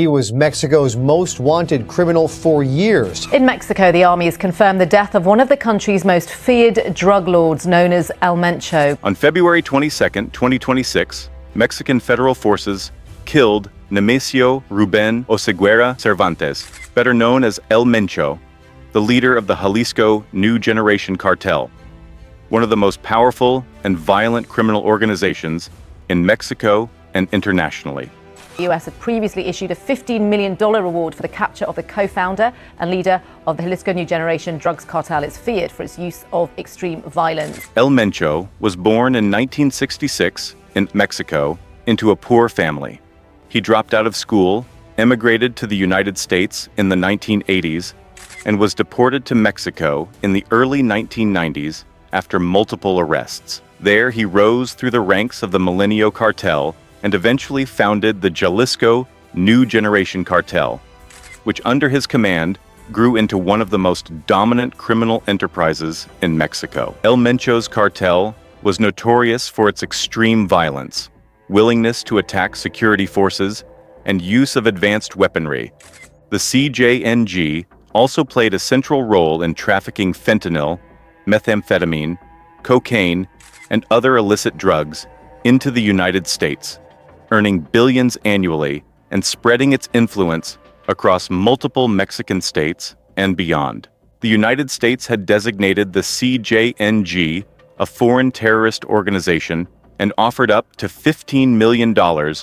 He was Mexico's most wanted criminal for years. In Mexico, the army has confirmed the death of one of the country's most feared drug lords, known as El Mencho. On February 22, 2026, Mexican federal forces killed Nemesio Rubén Oseguera Cervantes, better known as El Mencho, the leader of the Jalisco New Generation Cartel, one of the most powerful and violent criminal organizations in Mexico and internationally. The U.S. had previously issued a $15 million reward for the capture of the co-founder and leader of the Jalisco New Generation drugs cartel. It's feared for its use of extreme violence. El Mencho was born in 1966 in Mexico into a poor family. He dropped out of school, emigrated to the United States in the 1980s, and was deported to Mexico in the early 1990s after multiple arrests. There, he rose through the ranks of the Mencho cartel and eventually founded the Jalisco New Generation Cartel, which under his command grew into one of the most dominant criminal enterprises in Mexico. El Mencho's cartel was notorious for its extreme violence, willingness to attack security forces, and use of advanced weaponry. The CJNG also played a central role in trafficking fentanyl, methamphetamine, cocaine, and other illicit drugs into the United States, earning billions annually and spreading its influence across multiple Mexican states and beyond. The United States had designated the CJNG a foreign terrorist organization and offered up to $15 million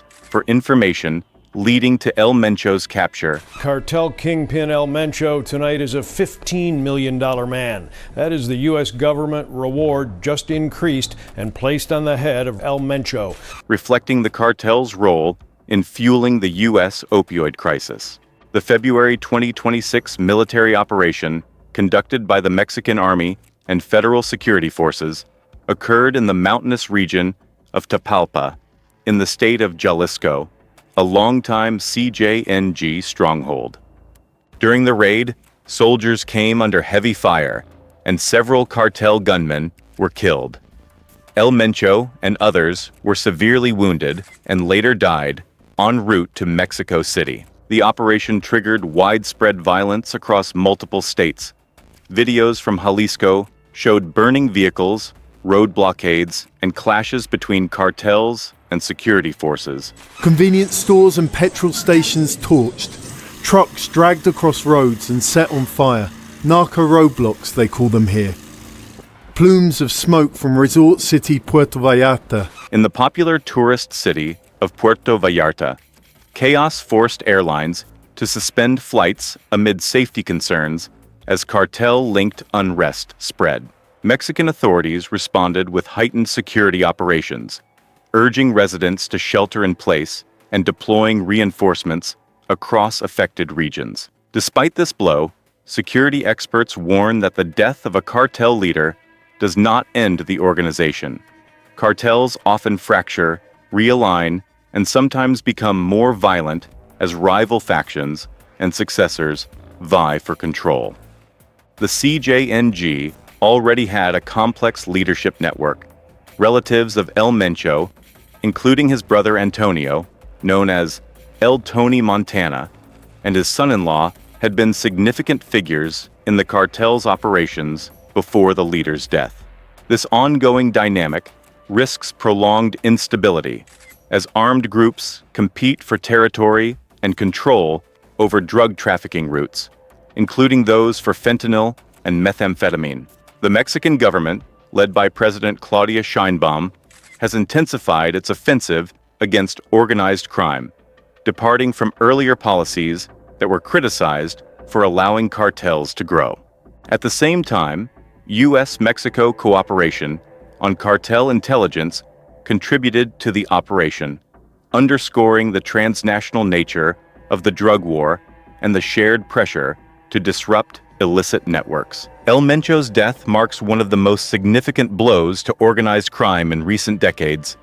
for information leading to El Mencho's capture. Cartel kingpin El Mencho tonight is a $15 million man. That is the U.S. government reward just increased and placed on the head of El Mencho, reflecting the cartel's role in fueling the U.S. opioid crisis. The February 2026 military operation, conducted by the Mexican Army and federal security forces, occurred in the mountainous region of Tapalpa, in the state of Jalisco, a longtime CJNG stronghold. During the raid, soldiers came under heavy fire, and several cartel gunmen were killed. El Mencho and others were severely wounded and later died en route to Mexico City. The operation triggered widespread violence across multiple states. Videos from Jalisco showed burning vehicles, road blockades, and clashes between cartels and security forces. Convenience stores and petrol stations torched. Trucks dragged across roads and set on fire. Narco roadblocks, they call them here. Plumes of smoke from resort city Puerto Vallarta. In the popular tourist city of Puerto Vallarta, chaos forced airlines to suspend flights amid safety concerns as cartel-linked unrest spread. Mexican authorities responded with heightened security operations, urging residents to shelter in place and deploying reinforcements across affected regions. Despite this blow, security experts warn that the death of a cartel leader does not end the organization. Cartels often fracture, realign, and sometimes become more violent as rival factions and successors vie for control. The CJNG already had a complex leadership network. Relatives of El Mencho, including his brother Antonio, known as El Tony Montana, and his son-in-law had been significant figures in the cartel's operations before the leader's death. This ongoing dynamic risks prolonged instability as armed groups compete for territory and control over drug trafficking routes, including those for fentanyl and methamphetamine. The Mexican government, led by President Claudia Sheinbaum, has intensified its offensive against organized crime, departing from earlier policies that were criticized for allowing cartels to grow. At the same time, U.S.-Mexico cooperation on cartel intelligence contributed to the operation, underscoring the transnational nature of the drug war and the shared pressure to disrupt illicit networks. El Mencho's death marks one of the most significant blows to organized crime in recent decades,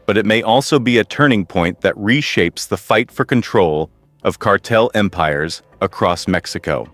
but it may also be a turning point that reshapes the fight for control of cartel empires across Mexico.